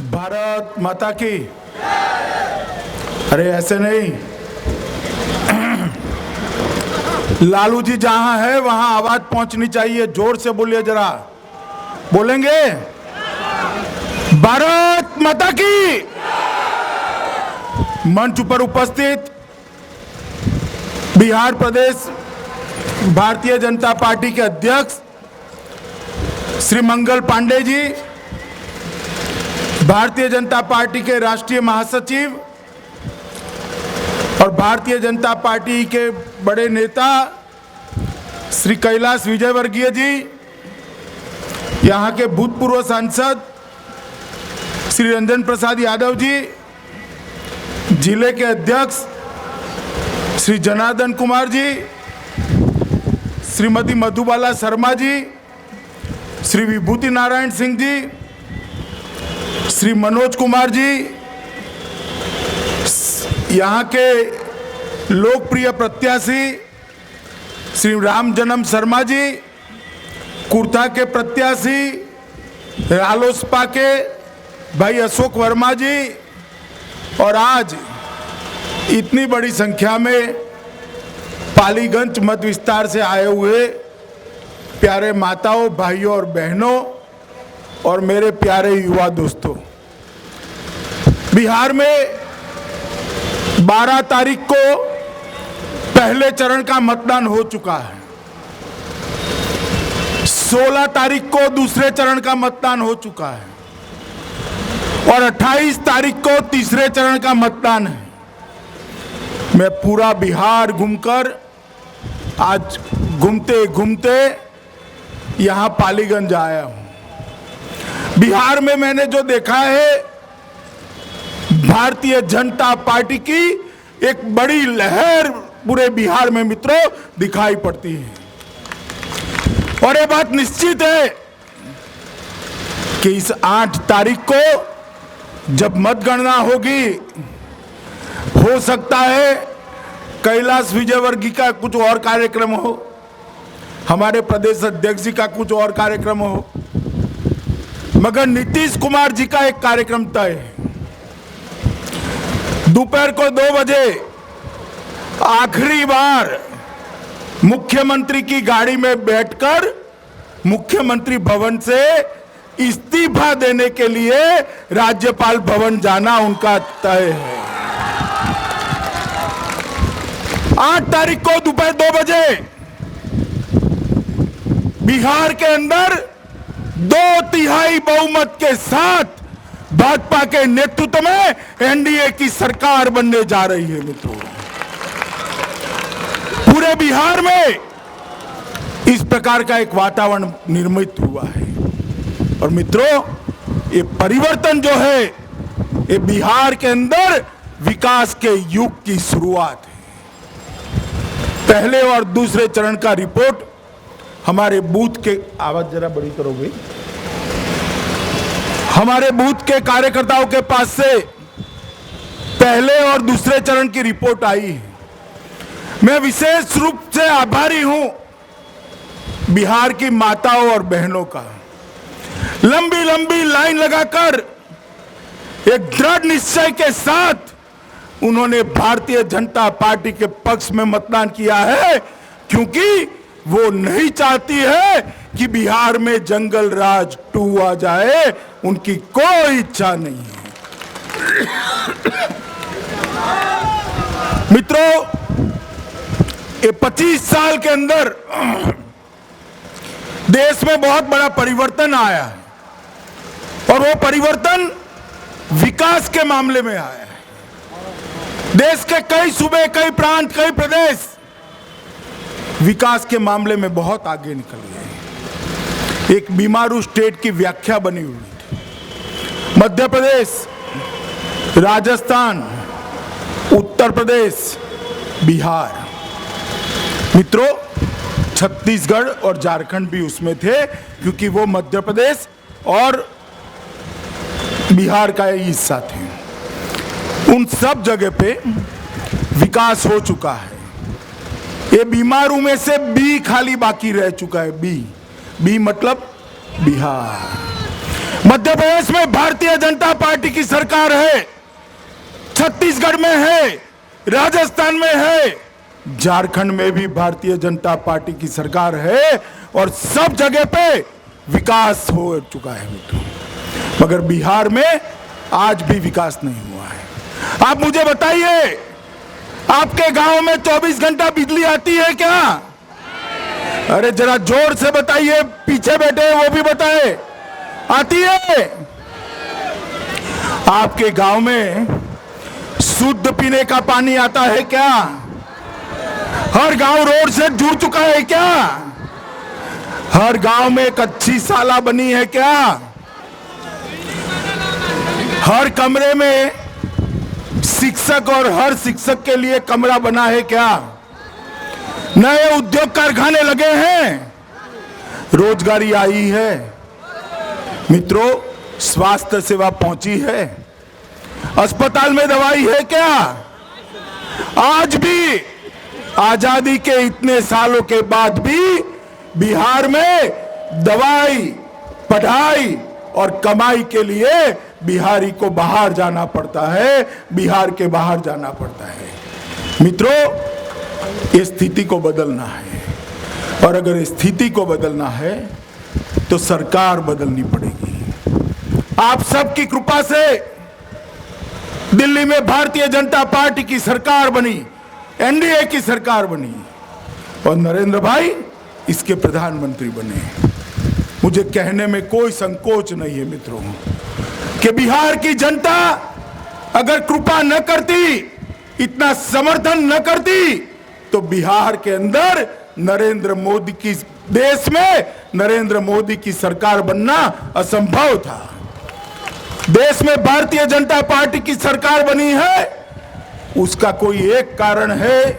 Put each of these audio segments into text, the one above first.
भारत माता की। अरे ऐसे नहीं, लालू जी जहां है वहां आवाज पहुंचनी चाहिए। जोर से बोलिए जरा। बोलेंगे भारत माता की। मंच पर उपस्थित बिहार प्रदेश भारतीय जनता पार्टी के अध्यक्ष श्री मंगल पांडे जी, भारतीय जनता पार्टी के राष्ट्रीय महासचिव और भारतीय जनता पार्टी के बड़े नेता श्री कैलाश विजयवर्गीय जी, यहाँ के भूतपूर्व सांसद श्री रंजन प्रसाद यादव जी, जिले के अध्यक्ष श्री जनार्दन कुमार जी, श्रीमती मधुबाला शर्मा जी, श्री विभूति नारायण सिंह जी, श्री मनोज कुमार जी, यहाँ के लोकप्रिय प्रत्याशी श्री राम जन्म शर्मा जी, कुर्था के प्रत्याशी रालोसपा के भाई अशोक वर्मा जी, और आज इतनी बड़ी संख्या में पालीगंज मत विस्तार से आए हुए प्यारे माताओं, भाइयों और बहनों और मेरे प्यारे युवा दोस्तों, बिहार में 12 तारीख को पहले चरण का मतदान हो चुका है। 16 तारीख को दूसरे चरण का मतदान हो चुका है और 28 तारीख को तीसरे चरण का मतदान है। मैं पूरा बिहार घूमकर आज घूमते घूमते यहाँ पालीगंज आया हूँ। बिहार में मैंने जो देखा है, भारतीय जनता पार्टी की एक बड़ी लहर पूरे बिहार में मित्रों दिखाई पड़ती है। और ये बात निश्चित है कि इस 8 तारीख को जब मतगणना होगी, हो सकता है कैलाश विजयवर्गीय का कुछ और कार्यक्रम हो, हमारे प्रदेश अध्यक्ष जी का कुछ और कार्यक्रम हो, मगर नीतीश कुमार जी का एक कार्यक्रम तय है। दोपहर को 2 बजे आखिरी बार मुख्यमंत्री की गाड़ी में बैठकर मुख्यमंत्री भवन से इस्तीफा देने के लिए राज्यपाल भवन जाना उनका तय है। 8 तारीख को दोपहर 2 बजे बिहार के अंदर 2/3 बहुमत के साथ भाजपा के नेतृत्व में एनडीए की सरकार बनने जा रही है। मित्रों, पूरे बिहार में इस प्रकार का एक वातावरण निर्मित हुआ है। और मित्रों, ये परिवर्तन जो है, ये बिहार के अंदर विकास के युग की शुरुआत है। पहले और दूसरे चरण का रिपोर्ट हमारे बूथ के, आवाज जरा बड़ी करोगे, हमारे बूथ के कार्यकर्ताओं के पास से पहले और दूसरे चरण की रिपोर्ट आई है। मैं विशेष रूप से आभारी हूं बिहार की माताओं और बहनों का। लंबी लंबी लाइन लगाकर एक दृढ़ निश्चय के साथ उन्होंने भारतीय जनता पार्टी के पक्ष में मतदान किया है, क्योंकि वो नहीं चाहती है कि बिहार में जंगल राज 2 आ जाए। उनकी कोई इच्छा नहीं है। मित्रों, ये 25 साल के अंदर देश में बहुत बड़ा परिवर्तन आया है और वो परिवर्तन विकास के मामले में आया है। देश के कई सूबे, कई प्रांत, कई प्रदेश विकास के मामले में बहुत आगे निकल गए। एक बीमारू स्टेट की व्याख्या बनी हुई थी। मध्य प्रदेश, राजस्थान, उत्तर प्रदेश, बिहार। मित्रों, छत्तीसगढ़ और झारखंड भी उसमें थे, क्योंकि वो मध्य प्रदेश और बिहार का ही हिस्सा थे। उन सब जगह पे विकास हो चुका है। ये बीमारू में से बी खाली बाकी रह चुका है। बी मतलब बिहार। मध्य प्रदेश में भारतीय जनता पार्टी की सरकार है, छत्तीसगढ़ में है, राजस्थान में है, झारखंड में भी भारतीय जनता पार्टी की सरकार है और सब जगह पे विकास हो चुका है मित्रों। मगर बिहार में आज भी विकास नहीं हुआ है। आप मुझे बताइए, आपके गांव में 24 घंटा बिजली आती है क्या? अरे जरा जोर से बताइए, पीछे बैठे हैं वो भी बताए, आती है? आपके गांव में शुद्ध पीने का पानी आता है क्या? हर गांव रोड से जुड़ चुका है क्या? हर गांव में एक अच्छी शाला बनी है क्या? हर कमरे में शिक्षक और हर शिक्षक के लिए कमरा बना है क्या? नए उद्योग कारखाने लगे हैं, रोजगारी आई है मित्रों, स्वास्थ्य सेवा पहुंची है, अस्पताल में दवाई है क्या? आज भी आजादी के इतने सालों के बाद भी बिहार में दवाई, पढ़ाई और कमाई के लिए बिहारी को बाहर जाना पड़ता है, बिहार के बाहर जाना पड़ता है। मित्रों, इस स्थिति को बदलना है और अगर इस स्थिति को बदलना है तो सरकार बदलनी पड़ेगी। आप सबकी कृपा से दिल्ली में भारतीय जनता पार्टी की सरकार बनी, एनडीए की सरकार बनी और नरेंद्र भाई इसके प्रधानमंत्री बने। मुझे कहने में कोई संकोच नहीं है मित्रों कि बिहार की जनता अगर कृपा न करती, इतना समर्थन न करती, तो बिहार के अंदर नरेंद्र मोदी की, देश में नरेंद्र मोदी की सरकार बनना असंभव था। देश में भारतीय जनता पार्टी की सरकार बनी है, उसका कोई एक कारण है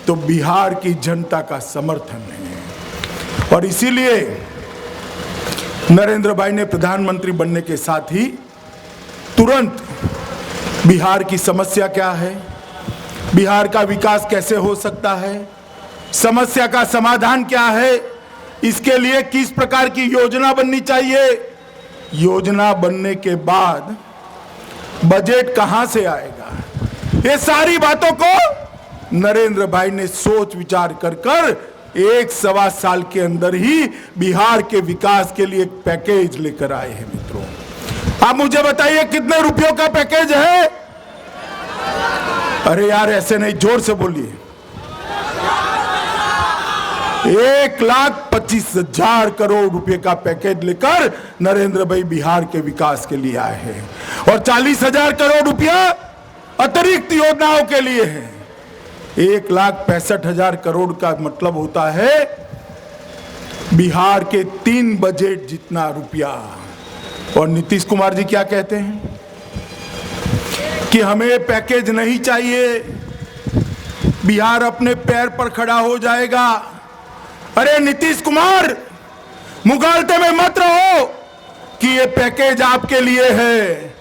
तो बिहार की जनता का समर्थन है। और इसीलिए नरेंद्र भाई ने प्रधानमंत्री बनने के साथ ही तुरंत बिहार की समस्या क्या है, बिहार का विकास कैसे हो सकता है, समस्या का समाधान क्या है, इसके लिए किस प्रकार की योजना बननी चाहिए, योजना बनने के बाद बजट कहां से आएगा, ये सारी बातों को नरेंद्र भाई ने सोच विचार कर एक सवा साल के अंदर ही बिहार के विकास के लिए एक पैकेज लेकर आए हैं मित्रों। आप मुझे बताइए कितने रुपयों का पैकेज है? अरे यार ऐसे नहीं, जोर से बोलिए। 1,25,000 करोड़ रुपए का पैकेज लेकर नरेंद्र भाई बिहार के विकास के लिए आए हैं और 40,000 करोड़ रुपया अतिरिक्त योजनाओं के लिए है। 1,65,000 करोड़ का मतलब होता है बिहार के 3 बजट जितना रुपया। और नीतीश कुमार जी क्या कहते हैं कि हमें पैकेज नहीं चाहिए, बिहार अपने पैर पर खड़ा हो जाएगा। अरे नीतीश कुमार, मुगालते में मत रहो कि ये पैकेज आपके लिए है,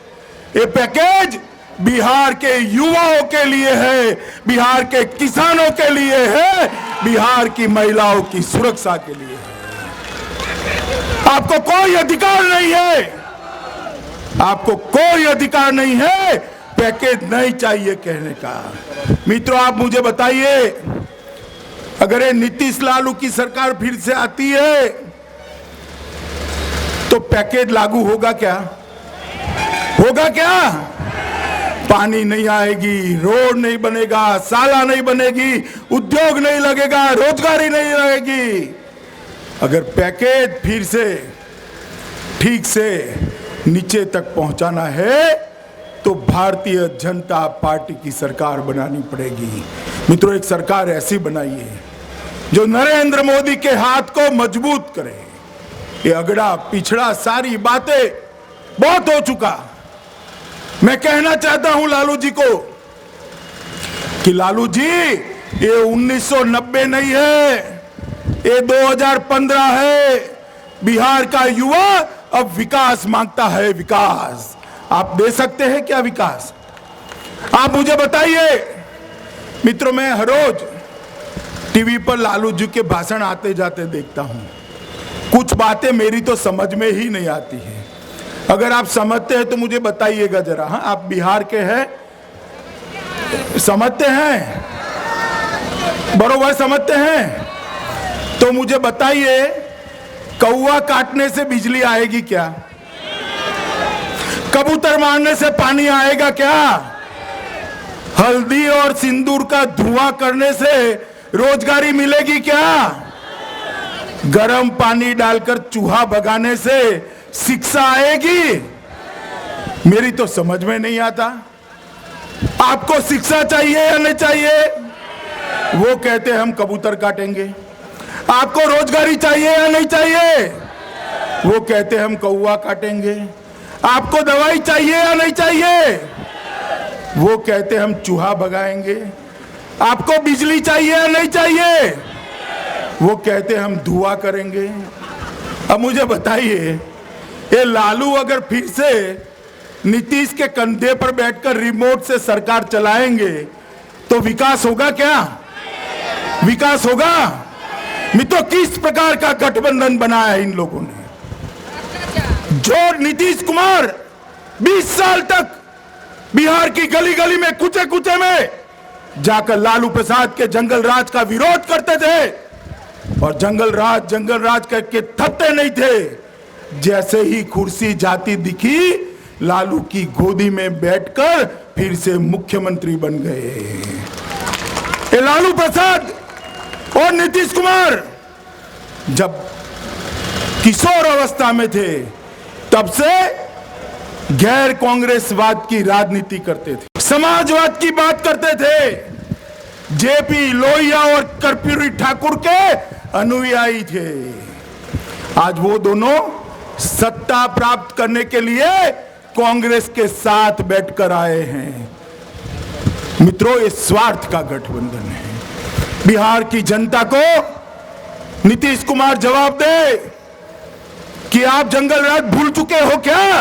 ये पैकेज बिहार के युवाओं के लिए है, बिहार के किसानों के लिए है, बिहार की महिलाओं की सुरक्षा के लिए है। आपको कोई अधिकार नहीं है, आपको कोई अधिकार नहीं है पैकेज नहीं चाहिए कहने का। मित्रों, आप मुझे बताइए, अगर ये नीतीश लालू की सरकार फिर से आती है तो पैकेज लागू होगा क्या? होगा क्या? पानी नहीं आएगी, रोड नहीं बनेगा, शाला नहीं बनेगी, उद्योग नहीं लगेगा, रोजगारी नहीं लगेगी। अगर पैकेज फिर से ठीक से नीचे तक पहुंचाना है तो भारतीय जनता पार्टी की सरकार बनानी पड़ेगी। मित्रों, एक सरकार ऐसी बनाइए जो नरेंद्र मोदी के हाथ को मजबूत करे। ये अगड़ा पिछड़ा सारी बातें बहुत हो चुका। मैं कहना चाहता हूं लालू जी को कि लालू जी, ये 1990 नहीं है, ये 2015 है। बिहार का युवा अब विकास मांगता है, विकास। आप दे सकते हैं क्या विकास? आप मुझे बताइए। मित्रों, मैं हर रोज टीवी पर लालू जी के भाषण आते जाते देखता हूं। कुछ बातें मेरी तो समझ में ही नहीं आती है। अगर आप समझते हैं तो मुझे बताइएगा जरा। हाँ, आप बिहार के हैं, समझते हैं, बरोबर समझते हैं, तो मुझे बताइए कौवा काटने से बिजली आएगी क्या? कबूतर मारने से पानी आएगा क्या? हल्दी और सिंदूर का धुआं करने से रोजगारी मिलेगी क्या? गर्म पानी डालकर चूहा भगाने से शिक्षा आएगी? मेरी तो समझ में नहीं आता। आपको शिक्षा चाहिए या नहीं चाहिए? वो कहते हम कबूतर काटेंगे। आपको रोजगारी चाहिए या नहीं चाहिए? वो कहते हम कौवा काटेंगे। आपको दवाई चाहिए या नहीं चाहिए? वो कहते हम चूहा भगाएंगे। आपको बिजली चाहिए या नहीं चाहिए? वो कहते हम धुआं करेंगे। अब मुझे बताइए, ये लालू अगर फिर से नीतीश के कंधे पर बैठकर रिमोट से सरकार चलाएंगे तो विकास होगा क्या? विकास होगा? मित्रों, किस प्रकार का गठबंधन बनाया इन लोगों ने? जो नीतीश कुमार 20 साल तक बिहार की गली गली में, कुचे कुचे में जाकर लालू प्रसाद के जंगल राज का विरोध करते थे और जंगल राज करके थकते नहीं थे। जैसे ही कुर्सी जाती दिखी, लालू की गोदी में बैठकर फिर से मुख्यमंत्री बन गए। ये लालू प्रसाद और नीतीश कुमार जब किशोर अवस्था में थे तब से गैर कांग्रेसवाद की राजनीति करते थे, समाजवाद की बात करते थे। जेपी लोहिया और कर्पूरी ठाकुर के अनुयायी थे। आज वो दोनों सत्ता प्राप्त करने के लिए कांग्रेस के साथ बैठकर आए हैं। मित्रों, ये स्वार्थ का गठबंधन है। बिहार की जनता को नीतीश कुमार जवाब दे कि आप जंगल राज भूल चुके हो क्या?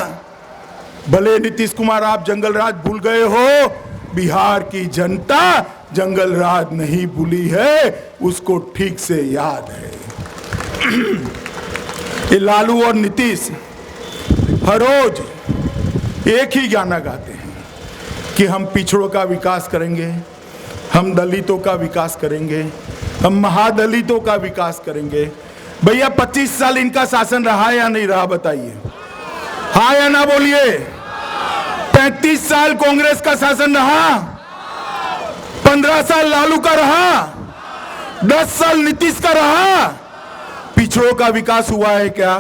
भले नीतीश कुमार आप जंगल राज भूल गए हो, बिहार की जनता जंगल राज नहीं भूली है, उसको ठीक से याद है। ये लालू और नीतीश हर रोज एक ही गाना गाते हैं कि हम पिछड़ों का विकास करेंगे, हम दलितों का विकास करेंगे, हम महादलितों का विकास करेंगे। भैया 25 साल इनका शासन रहा या नहीं रहा, बताइए, हाँ या ना बोलिए। 35 साल कांग्रेस का शासन रहा, 15 साल लालू का रहा, 10 साल नीतीश का रहा। पिछड़ों का विकास हुआ है क्या?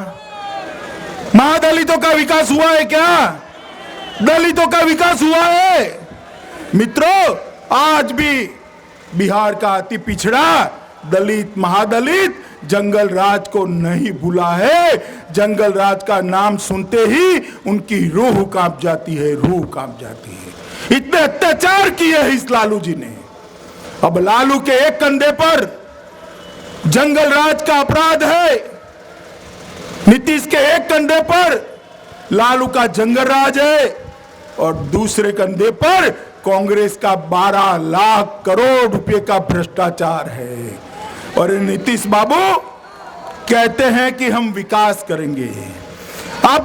महादलितों का विकास हुआ है क्या? दलितों का विकास हुआ है? मित्रों, आज भी बिहार का अति पिछड़ा दलित, महादलित जंगल राज को नहीं भूला है। जंगल राज का नाम सुनते ही उनकी रूह कांप जाती है, रूह कांप जाती है। इतने अत्याचार किए हैं इस लालू जी ने। अब लालू के एक कंधे पर जंगल राज का अपराध है, नीतीश के एक कंधे पर लालू का जंगल राज है और दूसरे कंधे पर कांग्रेस का 12 लाख करोड़ रुपए का भ्रष्टाचार है। और नीतीश बाबू कहते हैं कि हम विकास करेंगे। आप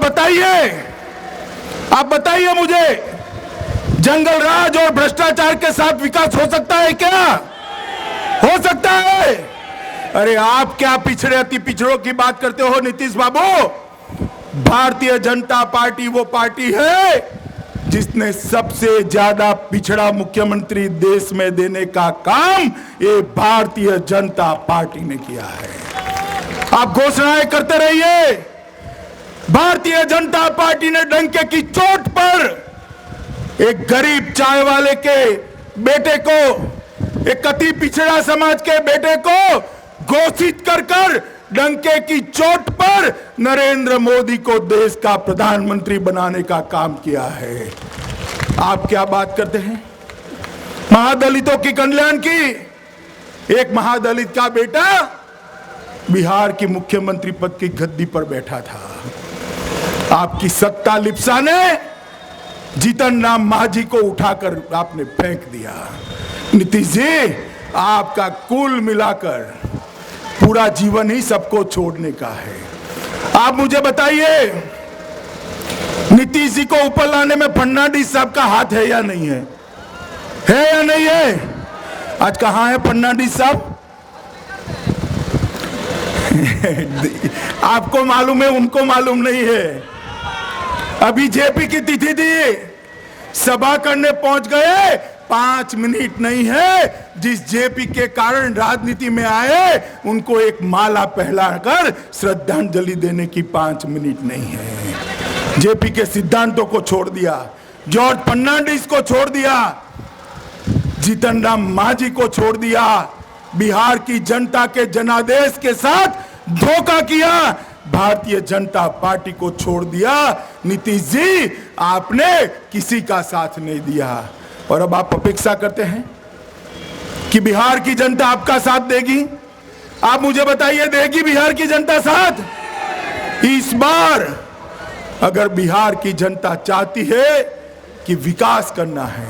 बताइए मुझे, जंगल राज और भ्रष्टाचार के साथ विकास हो सकता है क्या? हो सकता है? अरे आप क्या पिछड़े, अति पिछड़ों की बात करते हो नीतीश बाबू? भारतीय जनता पार्टी वो पार्टी है जिसने सबसे ज्यादा पिछड़ा मुख्यमंत्री देश में देने का काम ये भारतीय जनता पार्टी ने किया है। आप घोषणाएं करते रहिए। भारतीय जनता पार्टी ने डंके की चोट पर एक गरीब चाय वाले के बेटे को, एक अति पिछड़ा समाज के बेटे को घोषित कर डंके की चोट पर नरेंद्र मोदी को देश का प्रधानमंत्री बनाने का काम किया है। आप क्या बात करते हैं महादलितों की कल्याण की? एक महादलित का बेटा बिहार की मुख्यमंत्री पद की गद्दी पर बैठा था। आपकी सत्ता लिप्सा ने जीतन राम मांझी को उठाकर आपने फेंक दिया। नीतीश जी, आपका कुल मिलाकर पूरा जीवन ही सबको छोड़ने का है। आप मुझे बताइए, नीतीश जी को ऊपर लाने में फडणवीस साहब का हाथ है या नहीं है? है या नहीं है? आज कहां है फडणवीस साहब? आपको मालूम है, उनको मालूम नहीं है। अभी जेपी की तिथि थी, सभा करने पहुंच गए, 5 मिनट नहीं है। जिस जेपी के कारण राजनीति में आए, उनको एक माला पहनाकर श्रद्धांजलि देने की 5 मिनट नहीं है। जेपी के सिद्धांतों को छोड़ दिया, जॉर्ज फर्नांडिस को छोड़ दिया, जीतन राम मांझी को छोड़ दिया, बिहार की जनता के जनादेश के साथ धोखा किया, भारतीय जनता पार्टी को छोड़ दिया। नीतीश जी, आपने किसी का साथ नहीं दिया और अब आप अपेक्षा करते हैं कि बिहार की जनता आपका साथ देगी? आप मुझे बताइए, देगी बिहार की जनता साथ? इस बार अगर बिहार की जनता चाहती है कि विकास करना है,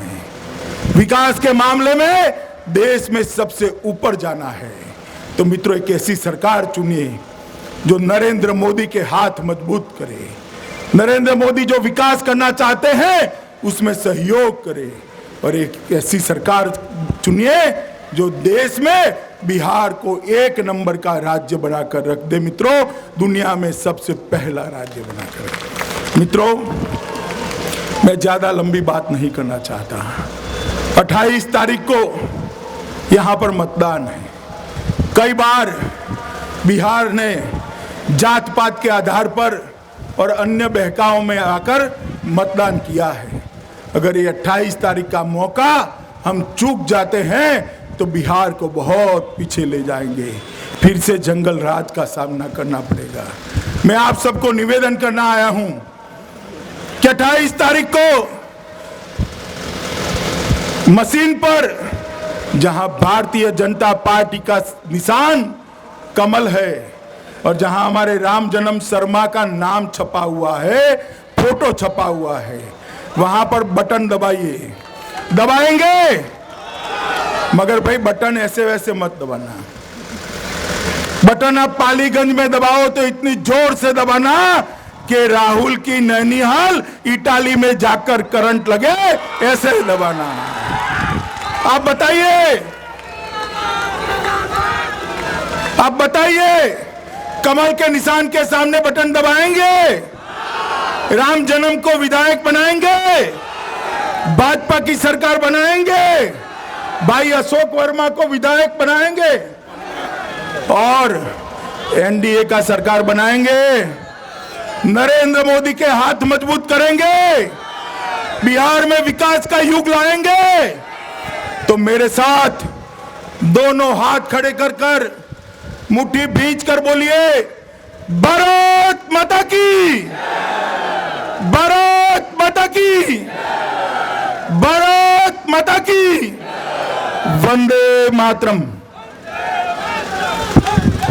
विकास के मामले में देश में सबसे ऊपर जाना है, तो मित्रों एक ऐसी सरकार चुनिए जो नरेंद्र मोदी के हाथ मजबूत करे। नरेंद्र मोदी जो विकास करना चाहते हैं उसमें सहयोग करे, और एक ऐसी सरकार चुनिए जो देश में बिहार को 1 नंबर का राज्य बनाकर रख दे। मित्रों, दुनिया में सबसे पहला राज्य बनाकर। मित्रों, मैं ज्यादा लंबी बात नहीं करना चाहता। 28 तारीख को यहां पर मतदान है। कई बार बिहार ने जात पात के आधार पर और अन्य बहकावों में आकर मतदान किया है। अगर ये 28 तारीख का मौका हम चूक जाते हैं तो बिहार को बहुत पीछे ले जाएंगे, फिर से जंगल राज का सामना करना पड़ेगा। मैं आप सबको निवेदन करना आया हूं कि 28 तारीख को मशीन पर जहां भारतीय जनता पार्टी का निशान कमल है और जहां हमारे राम जन्म शर्मा का नाम छपा हुआ है, फोटो छपा हुआ है, वहां पर बटन दबाइए। दबाएंगे, मगर भाई बटन ऐसे वैसे मत दबाना। बटन आप पालीगंज में दबाओ तो इतनी जोर से दबाना कि राहुल की नैनीहाल इटाली में जाकर करंट लगे, ऐसे दबाना। आप बताइए, आप बताइए, कमल के निशान के सामने बटन दबाएंगे? राम जन्म को विधायक बनाएंगे? भाजपा की सरकार बनाएंगे? भाई अशोक वर्मा को विधायक बनाएंगे और एनडीए का सरकार बनाएंगे? नरेंद्र मोदी के हाथ मजबूत करेंगे? बिहार में विकास का युग लाएंगे? तो मेरे साथ दोनों हाथ खड़े कर कर मुट्ठी भींच कर बोलिए, भारत माता की, भारत माता की, भारत माता की, वंदे मातरम।